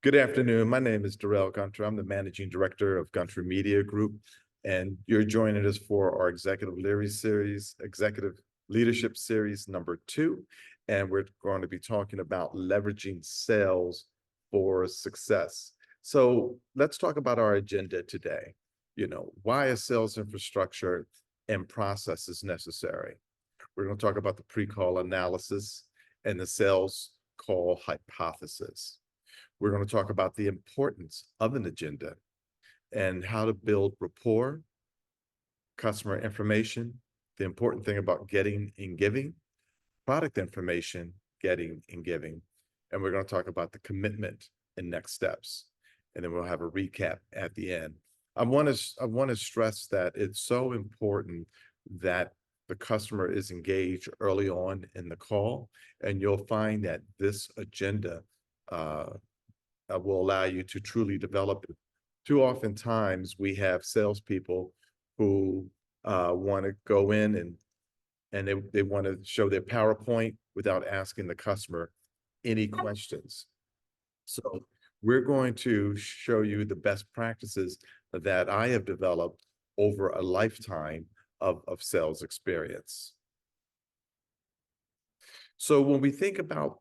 Good afternoon. My name is Darrell Gunter. I'm the managing director of Gunter Media Group, and you're joining us for our Executive Leadership Series number 2. And we're going to be talking about leveraging sales for success. So let's talk about our agenda today. Why a sales infrastructure and process is necessary. We're going to talk about the pre-call analysis and the sales call hypothesis. We're going to talk about the importance of an agenda and how to build rapport, customer information, the important thing about getting and giving, product information, getting and giving. And we're going to talk about the commitment and next steps. And then we'll have a recap at the end. I want to stress that it's so important that the customer is engaged early on in the call, and you'll find that this agenda will allow you to truly develop it. Too often times we have salespeople who want to go in and they want to show their PowerPoint without asking the customer any questions. So we're going to show you the best practices that I have developed over a lifetime of sales experience. So when we think about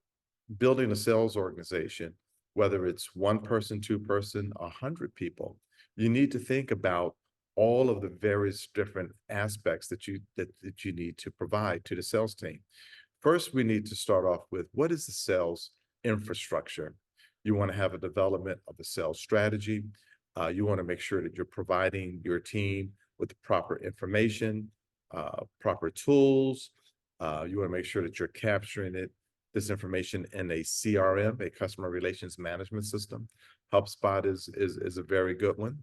building a sales organization, whether it's one person, two person, 100 people, you need to think about all of the various different aspects that you need to provide to the sales team. First, we need to start off with what is the sales infrastructure? You want to have a development of the sales strategy. You want to make sure that you're providing your team with the proper information, proper tools. You want to make sure that you're capturing this information in a CRM, a customer relations management system. HubSpot is a very good one.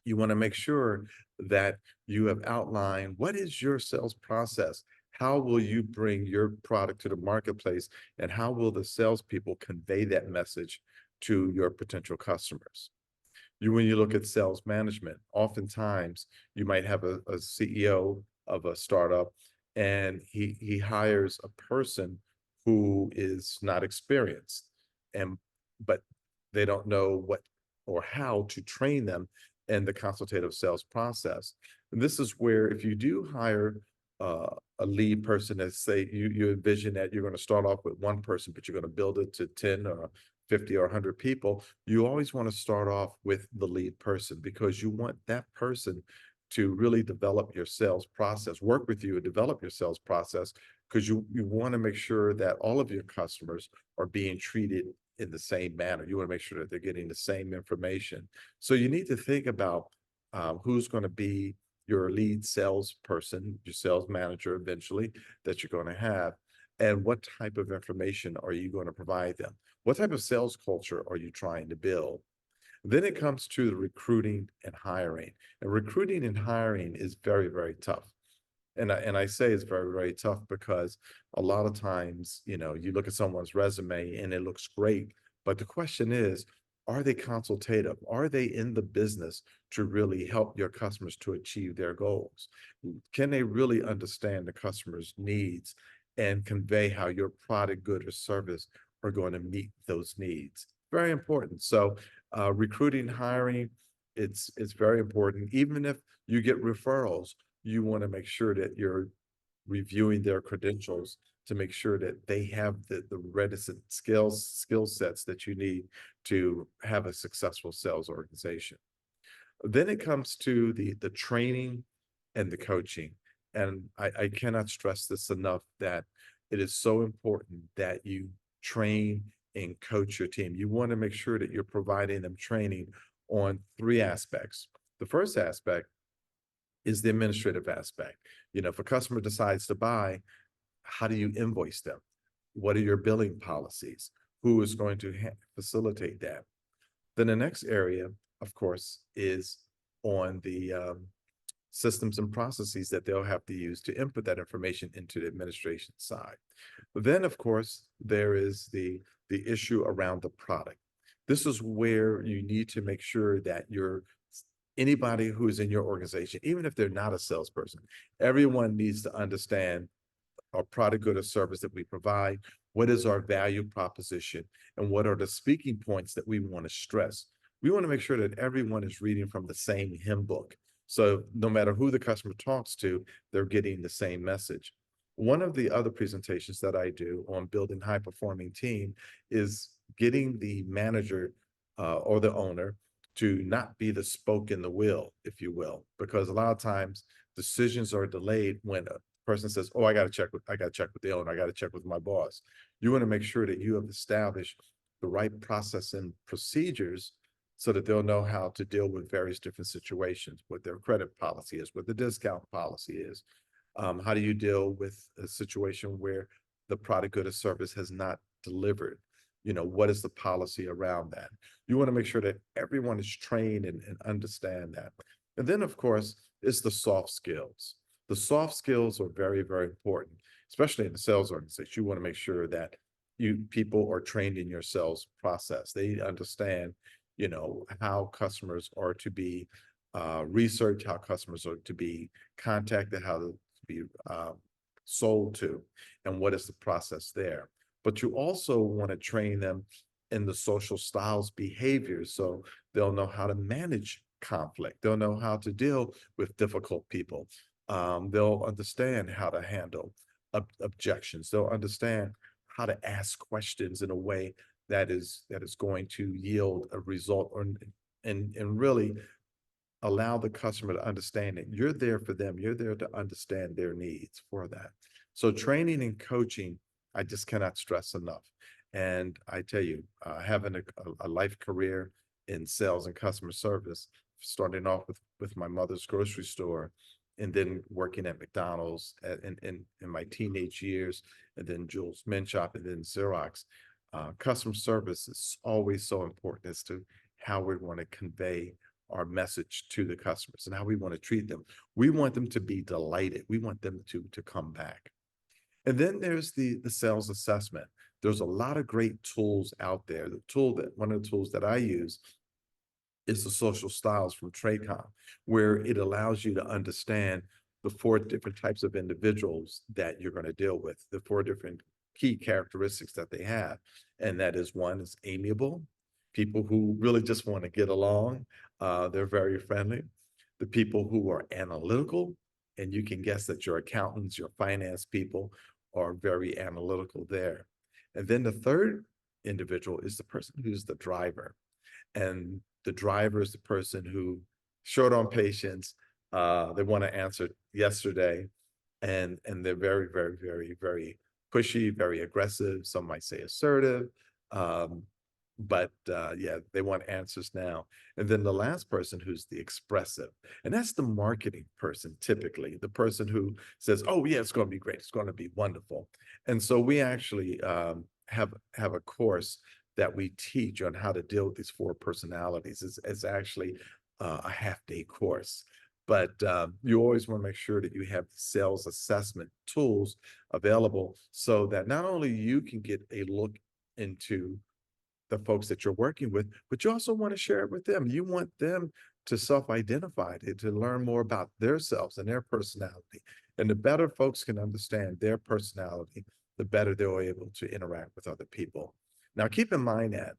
You want to make sure that you have outlined what is your sales process. How will you bring your product to the marketplace, and how will the salespeople convey that message to your potential customers? When you look at sales management, oftentimes you might have a CEO of a startup, and he hires a person who is not experienced, but they don't know what or how to train them in the consultative sales process. And this is where, if you do hire a lead person, that say you envision that you're going to start off with one person, but you're going to build it to 10 or 50 or 100 people, you always want to start off with the lead person, because you want that person to really develop your sales process, work with you and develop your sales process, because you want to make sure that all of your customers are being treated in the same manner. You want to make sure that they're getting the same information. So you need to think about who's going to be your lead salesperson, your sales manager eventually that you're going to have, and what type of information are you going to provide them? What type of sales culture are you trying to build? Then it comes to the recruiting and hiring. And recruiting and hiring is very, very tough. And I say it's very, very tough because a lot of times, you look at someone's resume and it looks great, but the question is, are they consultative? Are they in the business to really help your customers to achieve their goals? Can they really understand the customer's needs and convey how your product, good, or service are going to meet those needs? Very important. So recruiting, hiring, it's very important. Even if you get referrals, you want to make sure that you're reviewing their credentials to make sure that they have the requisite skill sets that you need to have a successful sales organization. Then it comes to the training and the coaching. And I cannot stress this enough, that it is so important that you train and coach your team. You want to make sure that you're providing them training on 3 aspects. The first aspect is the administrative aspect. If a customer decides to buy, how do you invoice them? What are your billing policies? Who is going to facilitate that? Then the next area, of course, is on the systems and processes that they'll have to use to input that information into the administration side. But then, of course, there is the issue around the product. This is where you need to make sure that anybody who is in your organization, even if they're not a salesperson, everyone needs to understand our product, good, or service that we provide? What is our value proposition? And what are the speaking points that we want to stress? We want to make sure that everyone is reading from the same hymn book. So no matter who the customer talks to, they're getting the same message. One of the other presentations that I do on building high performing team is getting the manager or the owner to not be the spoke in the wheel, if you will, because a lot of times decisions are delayed when a person says, "Oh, I got to check with the owner. I got to check with my boss." You want to make sure that you have established the right process and procedures so that they'll know how to deal with various different situations, what their credit policy is, what the discount policy is. How do you deal with a situation where the product, good, or service has not delivered? What is the policy around that? You want to make sure that everyone is trained and understand that. And then, of course, it's the soft skills. The soft skills are very, very important, especially in the sales organization. You want to make sure that people are trained in your sales process. They understand, how customers are to be researched, how customers are to be contacted, how to be sold to, and what is the process there. But you also want to train them in the social styles behaviors so they'll know how to manage conflict. They'll know how to deal with difficult people. They'll understand how to handle objections. They'll understand how to ask questions in a way that is going to yield a result and really allow the customer to understand that you're there for them. You're there to understand their needs for that. So training and coaching, I just cannot stress enough. And I tell you, having a life career in sales and customer service, starting off with my mother's grocery store, and then working at McDonald's in my teenage years, and then Jules Men's Shop, and then Xerox. Customer service is always so important as to how we want to convey our message to the customers and how we want to treat them. We want them to be delighted. We want them to come back. And then there's the sales assessment. There's a lot of great tools out there. One of the tools that I use is the social styles from Traycom, where it allows you to understand the 4 different types of individuals that you're going to deal with, the 4 different key characteristics that they have. And that is, one is amiable, people who really just want to get along. They're very friendly. The people who are analytical, and you can guess that your accountants, your finance people are very analytical there. And then the third individual is the person who's the driver. And the driver is the person who short on patience. They want to answer yesterday, and they're very, very, very, very pushy, very aggressive. Some might say assertive. But yeah, they want answers now. And then the last person who's the expressive, and that's the marketing person, typically the person who says, "Oh yeah, it's going to be great, it's going to be wonderful." And so we actually have a course that we teach on how to deal with these 4 personalities. It's actually a half-day course. But you always want to make sure that you have sales assessment tools available so that not only you can get a look into the folks that you're working with, but you also want to share it with them. You want them to self-identify, to learn more about themselves and their personality. And the better folks can understand their personality, the better they're able to interact with other people. Now, keep in mind that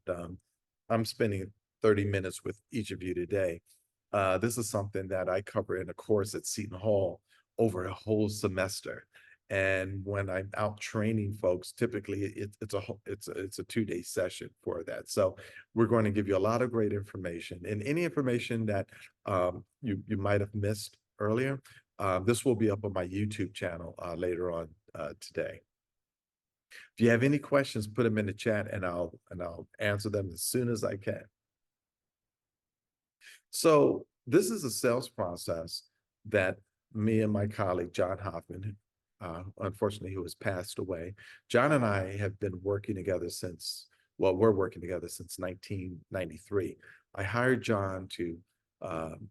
I'm spending 30 minutes with each of you today. This is something that I cover in a course at Seton Hall over a whole semester. And when I'm out training folks, typically it's a 2-day session for that. So we're going to give you a lot of great information, and any information that you might have missed earlier. This will be up on my YouTube channel later on today. If you have any questions, put them in the chat, and I'll answer them as soon as I can. So this is a sales process that me and my colleague John Hoffman, unfortunately, who has passed away. John and I have been working together we're working together since 1993. I hired John to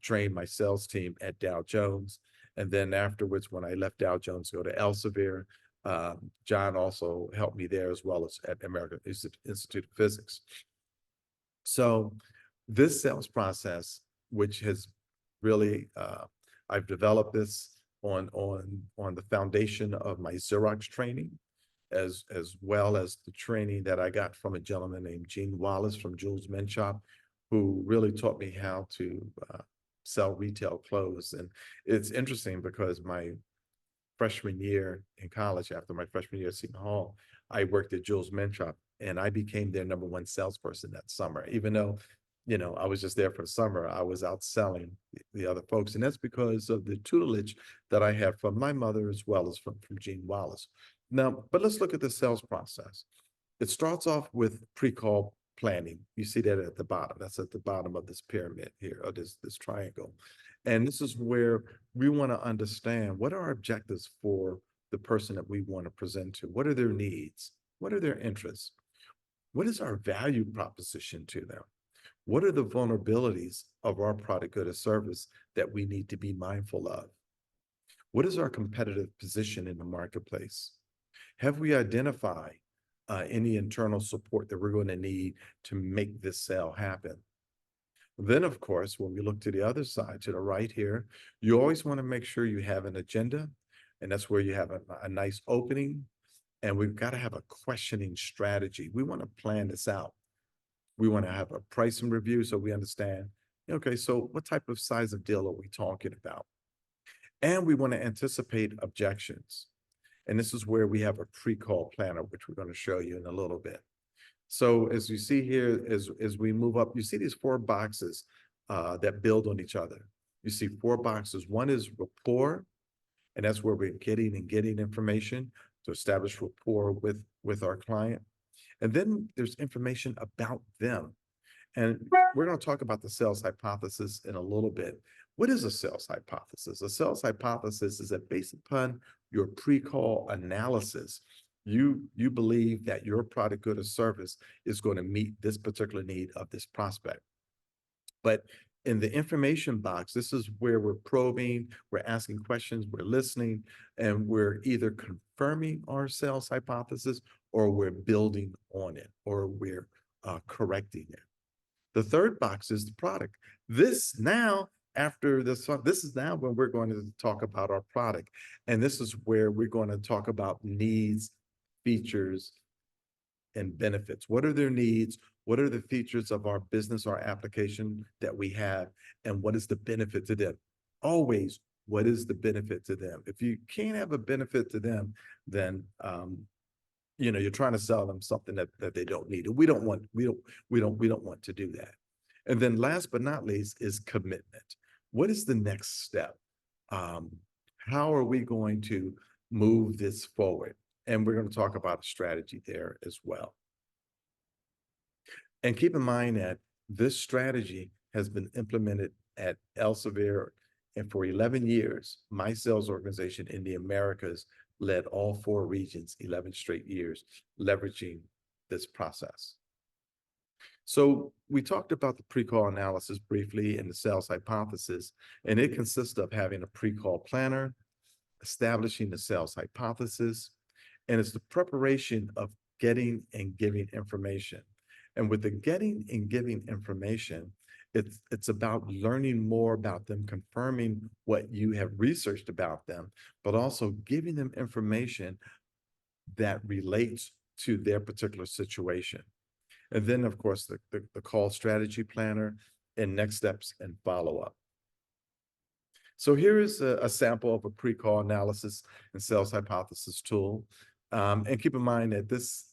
train my sales team at Dow Jones. And then afterwards, when I left Dow Jones to go to Elsevier, John also helped me there, as well as at American Institute of Physics. So this sales process, which has really, I've developed this on the foundation of my Xerox training, as well as the training that I got from a gentleman named Gene Wallace from Jules Men Shop, who really taught me how to sell retail clothes. And it's interesting because my freshman year in college, after my freshman year at Seton Hall, I worked at Jules Men Shop, and I became their number one salesperson that summer. Even though, I was just there for the summer, I was out selling the other folks. And that's because of the tutelage that I had from my mother as well as from Gene Wallace. Now, but let's look at the sales process. It starts off with pre-call planning. You see that at the bottom. That's at the bottom of this pyramid here, or this triangle. And this is where we want to understand what are our objectives for the person that we want to present to. What are their needs? What are their interests? What is our value proposition to them? What are the vulnerabilities of our product, good, or service that we need to be mindful of? What is our competitive position in the marketplace? Have we identified any internal support that we're going to need to make this sale happen? Then, of course, when we look to the other side, to the right here, you always want to make sure you have an agenda, and that's where you have a nice opening, and we've got to have a questioning strategy. We want to plan this out. We want to have a pricing review so we understand, okay, so what type of size of deal are we talking about? And we want to anticipate objections. And this is where we have a pre-call planner, which we're going to show you in a little bit. So as you see here, as we move up, you see these four boxes that build on each other. You see four boxes. One is rapport, and that's where we're getting information to establish rapport with our client. And then there's information about them. And we're going to talk about the sales hypothesis in a little bit. What is a sales hypothesis? A sales hypothesis is that based upon your pre-call analysis, you believe that your product, good, or service is going to meet this particular need of this prospect. But in the information box, this is where we're probing, we're asking questions, we're listening, and we're either confirming our sales hypothesis, or we're building on it, or we're correcting it. The third box is the product. This now, after this is now when we're going to talk about our product. And this is where we're going to talk about needs, features, and benefits. What are their needs? What are the features of our business or application that we have? And what is the benefit to them? Always, what is the benefit to them? If you can't have a benefit to them, then you're trying to sell them something that they don't need. And we don't want to do that. And then last but not least is commitment. What is the next step? How are we going to move this forward? And we're going to talk about a strategy there as well. And keep in mind that this strategy has been implemented at Elsevier, and for 11 years, my sales organization in the Americas led all 4 regions, 11 straight years, leveraging this process. So we talked about the pre-call analysis briefly and the sales hypothesis, and it consists of having a pre-call planner, establishing the sales hypothesis, and it's the preparation of getting and giving information. And with the getting and giving information, it's about learning more about them, confirming what you have researched about them, but also giving them information that relates to their particular situation. And then, of course, the call strategy planner and next steps and follow-up. So here is a sample of a pre-call analysis and sales hypothesis tool. And keep in mind that this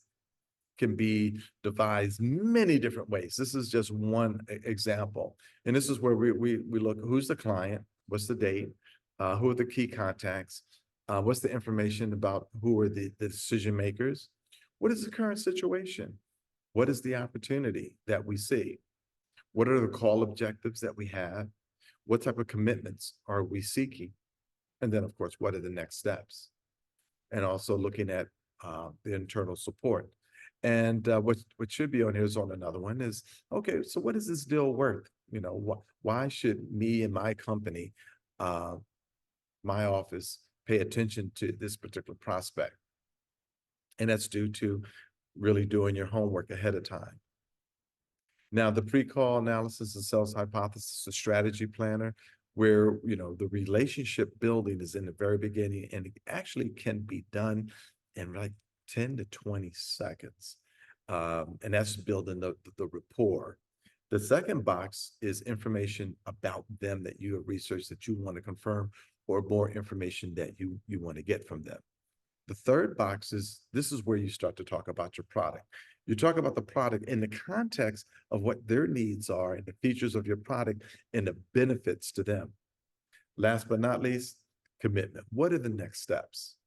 can be devised many different ways. This is just one example. And this is where we look, who's the client, what's the date, who are the key contacts, what's the information about who are the decision makers, what is the current situation, what is the opportunity that we see, what are the call objectives that we have, what type of commitments are we seeking, and then, of course, what are the next steps? And also looking at the internal support. And what should be on here is on another one is, okay, so what is this deal worth? Why should me and my company, my office, pay attention to this particular prospect? And that's due to really doing your homework ahead of time. Now, the pre-call analysis and sales hypothesis, a strategy planner. where, the relationship building is in the very beginning, and it actually can be done in like 10 to 20 seconds. And that's building the rapport. The second box is information about them that you have researched that you want to confirm, or more information that you want to get from them. The third box is, this is where you start to talk about your product. You talk about the product in the context of what their needs are and the features of your product and the benefits to them. Last but not least, commitment. What are the next steps?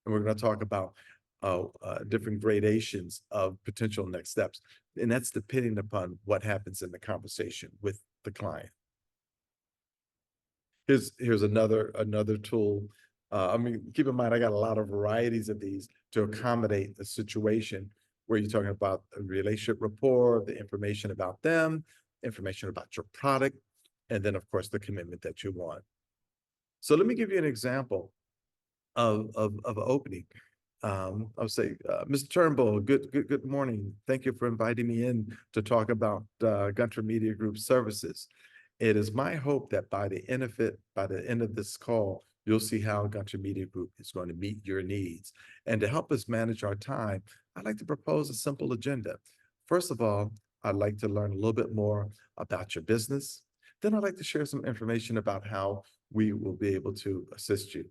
And we're going to talk about different gradations of potential next steps. And that's depending upon what happens in the conversation with the client. Here's another tool. I mean, keep in mind, I got a lot of varieties of these to accommodate the situation where you're talking about a relationship rapport, the information about them, information about your product, and then of course the commitment that you want. So let me give you an example of an opening. I'll say, Mr. Turnbull, good morning. Thank you for inviting me in to talk about Gunter Media Group services. It is my hope that by the end of this call, you'll see how Gunter Media Group is going to meet your needs. And to help us manage our time, I'd like to propose a simple agenda. First of all, I'd like to learn a little bit more about your business. Then I'd like to share some information about how we will be able to assist you.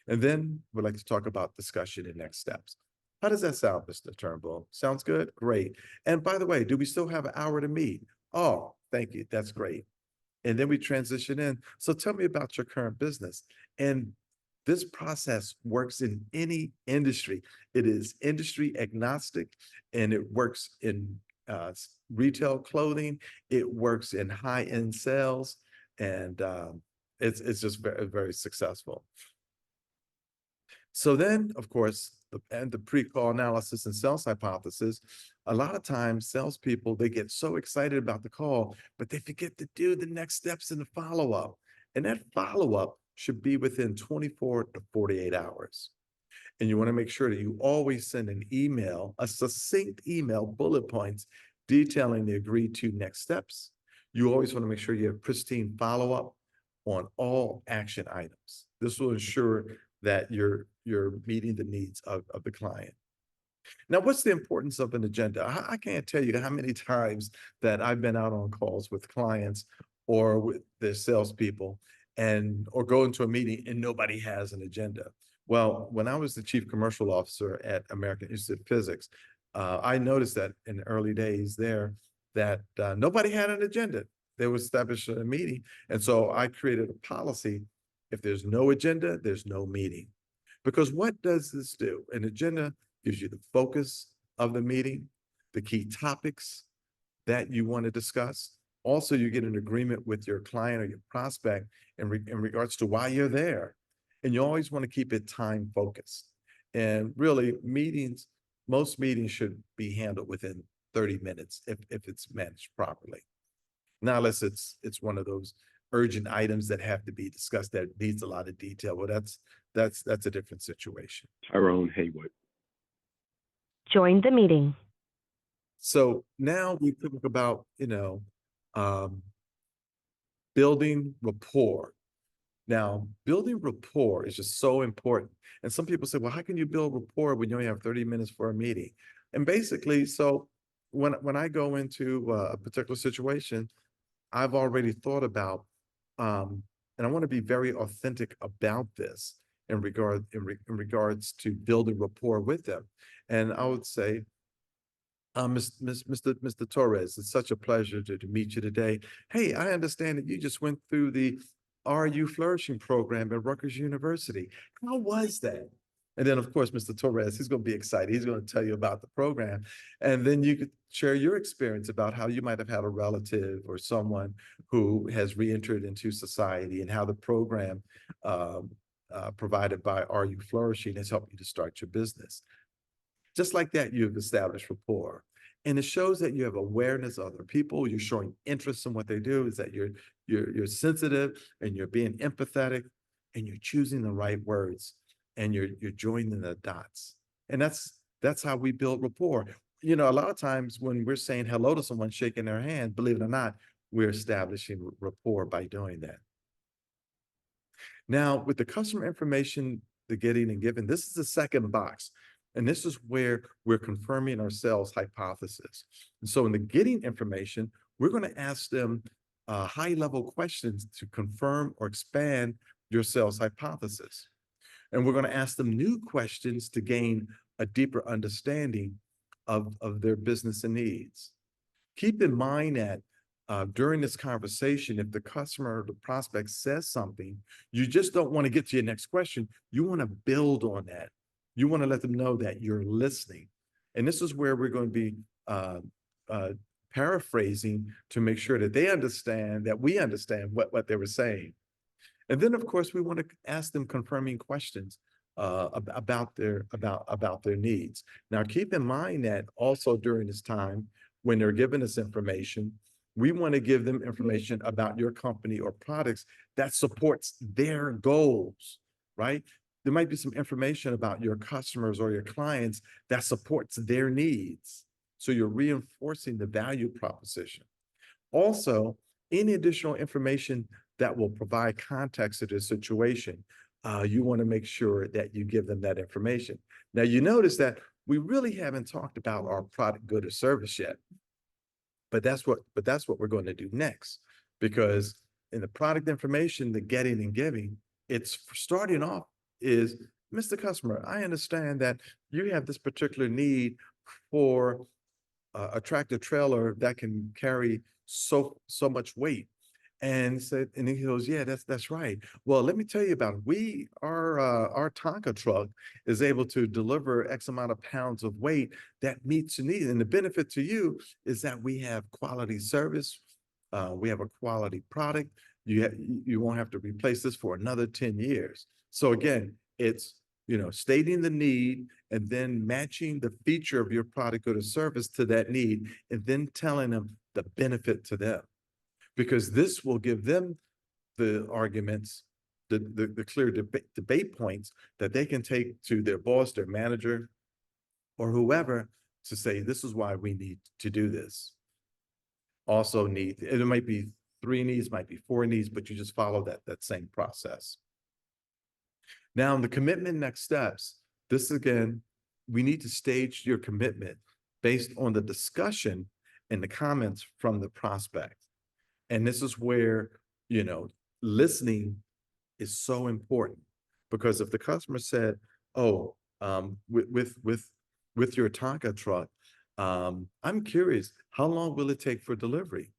And then we'd like to talk about discussion and next steps. How does that sound, Mr. Turnbull? Sounds good? Great. And by the way, do we still have an hour to meet? Oh, thank you. That's great. And then we transition in. So tell me about your current business. And this process works in any industry. It is industry agnostic, and it works in retail clothing. It works in high-end sales, and it's just very, very successful. So then, of course, the pre-call analysis and sales hypothesis, a lot of times salespeople, they get so excited about the call, but they forget to do the next steps in the follow-up. And that follow-up should be within 24 to 48 hours. And you want to make sure that you always send an email, a succinct email, bullet points, detailing the agreed to next steps. You always want to make sure you have pristine follow-up on all action items. This will ensure that you're meeting the needs of the client. Now, what's the importance of an agenda? I can't tell you how many times that I've been out on calls with clients or with their salespeople, or go into a meeting and nobody has an agenda. Well, when I was the chief commercial officer at American Institute of Physics, I noticed that in the early days there that nobody had an agenda. They would establish a meeting. And so I created a policy. If there's no agenda, there's no meeting. Because what does this do? An agenda gives you the focus of the meeting, the key topics that you want to discuss. Also, you get an agreement with your client or your prospect in regards to why you're there. And you always want to keep it time focused. And really, most meetings should be handled within 30 minutes if it's managed properly. Now, unless it's one of those urgent items that have to be discussed that needs a lot of detail. Well, that's a different situation. Tyrone Haywood. Join the meeting. So now we talk about, building rapport. Now, building rapport is just so important. And some people say, well, how can you build rapport when you only have 30 minutes for a meeting? And basically, so when I go into a particular situation, I've already thought about, and I want to be very authentic about this in regards to building rapport with them. And I would say, Mr. Torres, it's such a pleasure to meet you today. Hey, I understand that you just went through the Are You Flourishing program at Rutgers University. How was that? And then, of course, Mr. Torres, he's going to be excited. He's going to tell you about the program. And then you could share your experience about how you might have had a relative or someone who has re-entered into society, and how the program provided by Are You Flourishing has helped you to start your business. Just like that, you've established rapport. And it shows that you have awareness of other people. You're showing interest in what they do, is that you're sensitive, and you're being empathetic, and you're choosing the right words, and you're joining the dots. And that's how we build rapport. A lot of times when we're saying hello to someone, shaking their hand, believe it or not, we're establishing rapport by doing that. Now, with the customer information, the getting and giving, this is the second box. And this is where we're confirming our sales hypothesis. And so in the getting information, we're going to ask them high level questions to confirm or expand your sales hypothesis. And we're going to ask them new questions to gain a deeper understanding of their business and needs. Keep in mind that during this conversation, if the customer or the prospect says something, you just don't want to get to your next question. You want to build on that. You want to let them know that you're listening. And this is where we're going to be uh, paraphrasing to make sure that they understand that we understand what they were saying. And then, of course, we want to ask them confirming questions about their needs. Now, keep in mind that also during this time, when they're giving us information, we want to give them information about your company or products that supports their goals, right? There might be some information about your customers or your clients that supports their needs. So you're reinforcing the value proposition. Also, any additional information that will provide context to the situation, you want to make sure that you give them that information. Now, you notice that we really haven't talked about our product, good, or service yet, but that's what we're going to do next, because in the product information, the getting and giving, it's starting off is, Mr. Customer, I understand that you have this particular need for a tractor trailer that can carry so much weight. And said, and he goes, yeah, that's right. Well, let me tell you about it. Our Tonka truck is able to deliver X amount of pounds of weight that meets your need. And the benefit to you is that we have quality service, we have a quality product. You won't have to replace this for another 10 years. So again, it's stating the need and then matching the feature of your product or the service to that need, and then telling them the benefit to them, because this will give them the arguments, the clear debate points that they can take to their boss, their manager, or whoever to say, this is why we need to do this. Also it might be 3 needs, might be 4 needs, but you just follow that same process. Now, in the commitment next steps, this again, we need to stage your commitment based on the discussion and the comments from the prospect. And this is where, listening is so important, because if the customer said, oh, with your Tonka truck, I'm curious, how long will it take for delivery?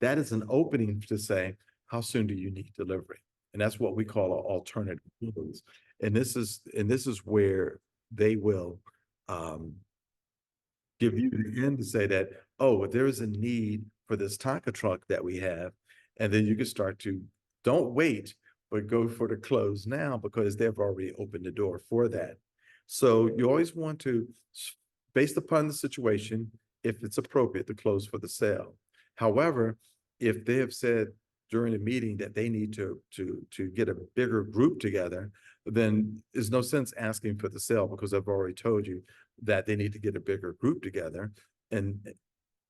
That is an opening to say, how soon do you need delivery? And that's what we call alternative fuels. And this is where they will give you the end to say that, oh, there is a need for this Tonka truck that we have. And then you can start to, don't wait, but go for the close now, because they've already opened the door for that. So you always want to, based upon the situation, if it's appropriate, to close for the sale. However, if they have said during the meeting that they need to get a bigger group together, then there's no sense asking for the sale, because I've already told you that they need to get a bigger group together, and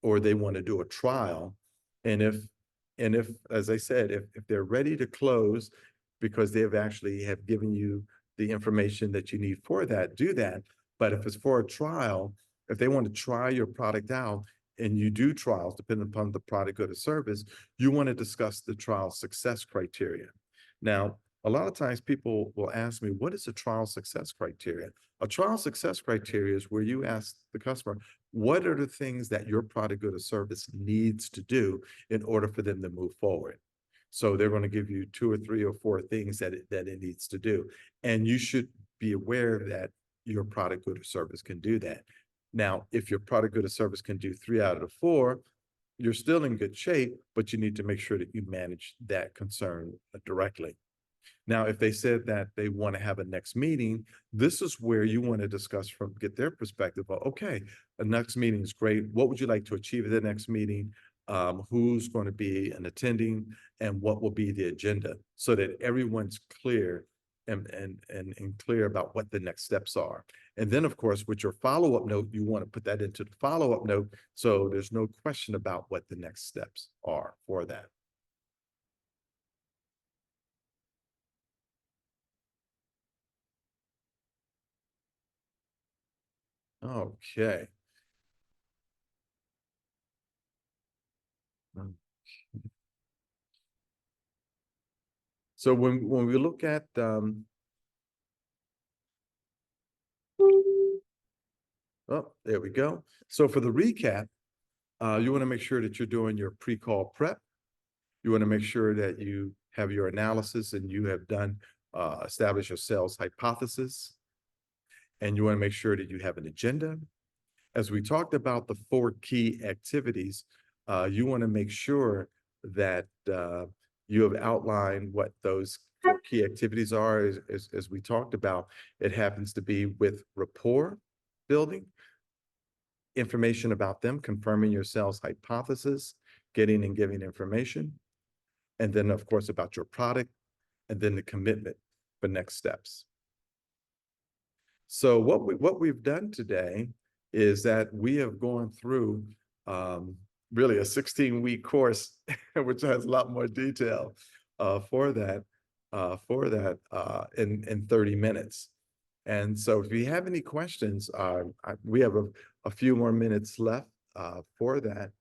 or they want to do a trial. And if as I said, if they're ready to close because they've actually have given you the information that you need for that, do that. But if it's for a trial, if they want to try your product out, and you do trials depending upon the product or the service, you want to discuss the trial success criteria. Now, a lot of times people will ask me, what is a trial success criteria? A trial success criteria is where you ask the customer, what are the things that your product or the service needs to do in order for them to move forward? So they're going to give you 2 or 3 or 4 things that it needs to do. And you should be aware that your product or service can do that. Now, if your product or service can do 3 out of the 4, you're still in good shape, but you need to make sure that you manage that concern directly. Now, if they said that they want to have a next meeting, this is where you want to discuss get their perspective of, okay, a next meeting is great. What would you like to achieve at the next meeting? Who's going to be an attending, and what will be the agenda, so that everyone's clear and clear about what the next steps are. And then, of course, with your follow-up note, you want to put that into the follow-up note, so there's no question about what the next steps are for that. Okay. So when we look at oh, there we go. So for the recap, you want to make sure that you're doing your pre-call prep. You want to make sure that you have your analysis and you have done establish your sales hypothesis. And you want to make sure that you have an agenda. As we talked about the 4 key activities, you want to make sure that you have outlined what those 4 key activities are. As we talked about, it happens to be with rapport building, information about them, confirming your sales hypothesis, getting and giving information, and then, of course, about your product, and then the commitment for next steps. So what we've done today is that we have gone through really a 16-week course, which has a lot more detail for that in 30 minutes. And so if you have any questions, we have a few more minutes left for that.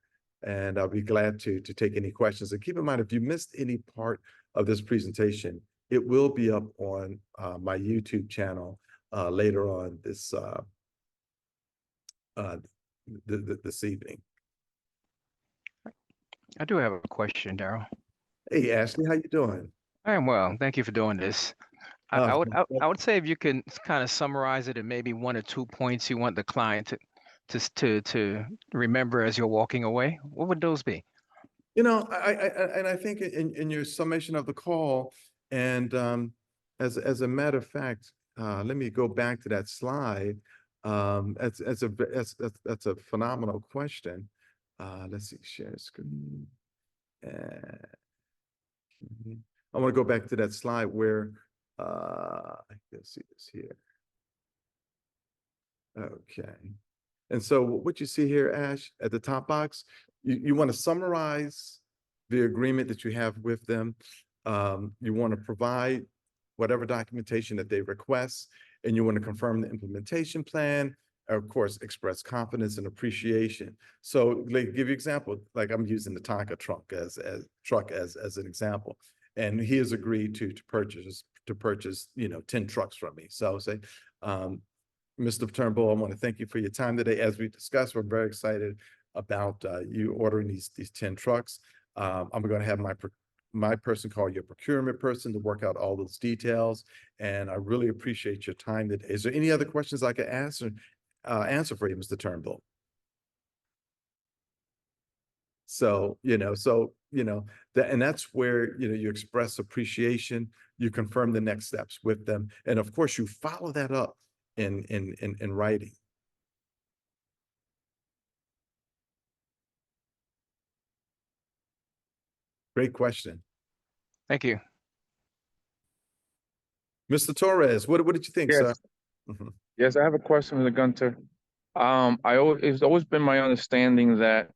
And I'll be glad to take any questions. And keep in mind, if you missed any part of this presentation, it will be up on my YouTube channel later on this evening. I do have a question, Daryl. Hey, Ashley, how you doing? I am well. Thank you for doing this. I would say if you can kind of summarize it in maybe 1 or 2 points you want the client to remember as you're walking away, what would those be? You know, I think in your summation of the call, and as a matter of fact, let me go back to that slide. That's a phenomenal question. Let's see, share screen. I want to go back to that slide where let's see this here. Okay. And so what you see here, Ash, at the top box, you want to summarize the agreement that you have with them. You want to provide whatever documentation that they request, and you want to confirm the implementation plan, of course, express confidence and appreciation. So like, give you example, like I'm using the Tonka truck as an example. And he has agreed to purchase, 10 trucks from me. So say, Mr. Turnbull, I want to thank you for your time today. As we discussed, we're very excited about you ordering these 10 trucks. I'm going to have my person call your procurement person to work out all those details. And I really appreciate your time today. Is there any other questions I could answer for you, Mr. Turnbull? So, and that's where, you express appreciation, you confirm the next steps with them. And of course, you follow that up in writing. Great question. Thank you. Mr. Torres, what did you think, Yes. sir? Yes, I have a question, Mr. Gunter. It's always been my understanding that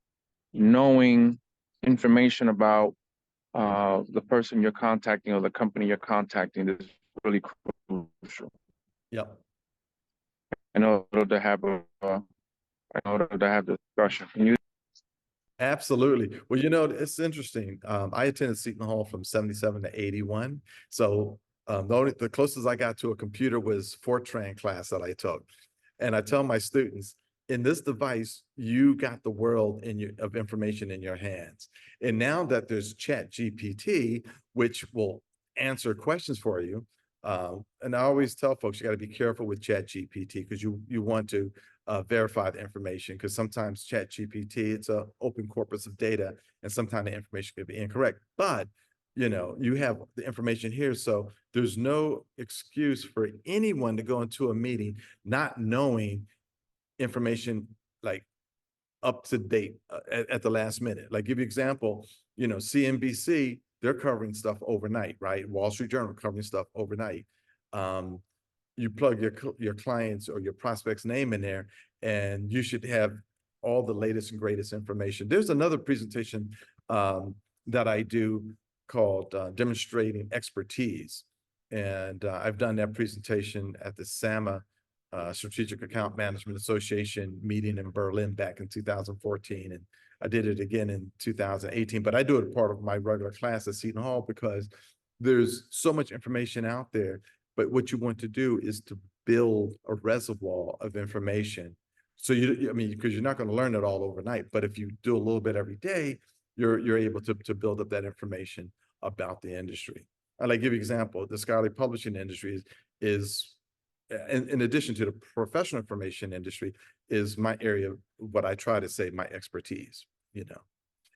knowing information about the person you're contacting or the company you're contacting is really crucial. Yep. In order to have the discussion. Can you? Absolutely. Well, it's interesting. I attended Seton Hall from 77 to 81. So the closest I got to a computer was Fortran class that I took. And I tell my students, in this device, you got the world of information in your hands. And now that there's Chat GPT, which will answer questions for you, and I always tell folks, you got to be careful with Chat GPT because you want to verify the information, because sometimes Chat GPT, it's an open corpus of data, and sometimes the information could be incorrect. But you have the information here, so there's no excuse for anyone to go into a meeting not knowing information like up to date at the last minute. Like, give you example, CNBC, they're covering stuff overnight, right? Wall Street Journal covering stuff overnight. You plug your clients or your prospect's name in there, and you should have all the latest and greatest information. There's another presentation that I do called Demonstrating Expertise. And I've done that presentation at the SAMA Strategic Account Management Association meeting in Berlin back in 2014. And I did it again in 2018, but I do it part of my regular class at Seton Hall because there's so much information out there. But what you want to do is to build a reservoir of information. So I mean, because you're not going to learn it all overnight, but if you do a little bit every day, you're able to build up that information about the industry. I'll give you an example. The scholarly publishing industry is in addition to the professional information industry, is my area, what I try to say, my expertise, you know.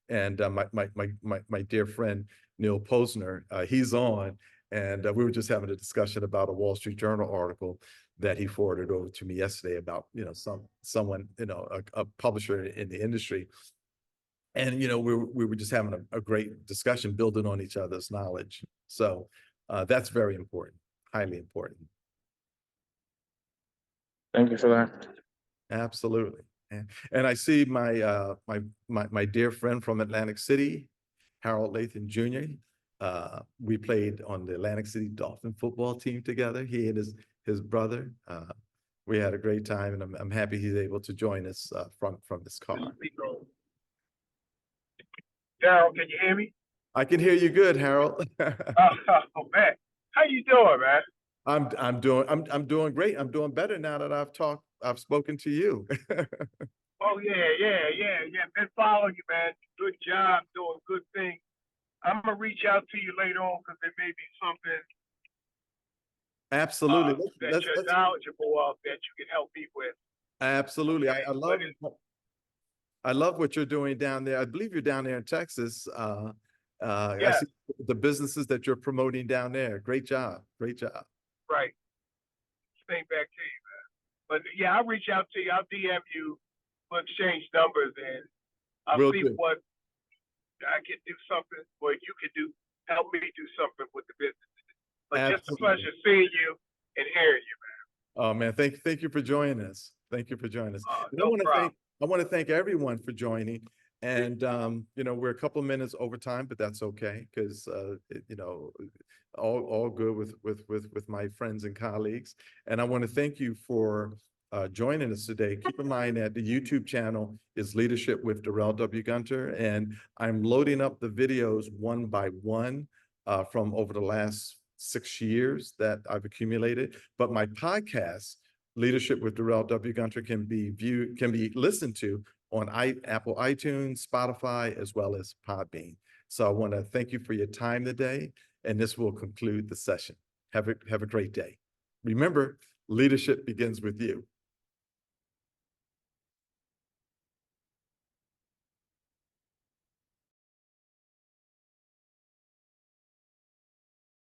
And my dear friend, Neil Posner, he's on, and we were just having a discussion about a Wall Street Journal article that he forwarded over to me yesterday about, you know, someone, you know, a publisher in the industry. And, you know, we were just having a great discussion, building on each other's knowledge. So that's very important, highly important. Thank you for that. Absolutely. And I see my dear friend from Atlantic City, Harold Lathan Jr. We played on the Atlantic City Dolphin football team together. He and his brother. We had a great time, and I'm happy he's able to join us from this car. Daryl, can you hear me? I can hear you good, Harold. Oh man, how you doing, man? I'm doing great. I'm doing better now that I've spoken to you. Oh yeah. Been following you, man. Good job, doing good things. I'm gonna reach out to you later on because there may be something Absolutely. that you're knowledgeable of that you can help me with. Absolutely. Okay, I love what you're doing down there. I believe you're down there in Texas. Yeah. I see the businesses that you're promoting down there. Great job. Great job. Right. Stay back to you, man. But yeah, I'll reach out to you. I'll DM you. We'll exchange numbers and I'll Will see do. what I can do something, or you can do, help me do something with the business. But just a pleasure seeing you and hearing you, man. Oh man, thank you for joining us. Thank you for joining us. No problem. I want to thank everyone for joining. And you know, we're a couple of minutes over time, but that's okay because you know, all good with my friends and colleagues. And I want to thank you for joining us today. Keep in mind that the YouTube channel is Leadership with Darrell W. Gunter, and I'm loading up the videos one by one from over the last 6 years that I've accumulated. But my podcast, Leadership with Darrell W. Gunter, can be listened to on Apple iTunes, Spotify, as well as Podbean. So I want to thank you for your time today, and this will conclude the session. Have a great day. Remember, leadership begins with you.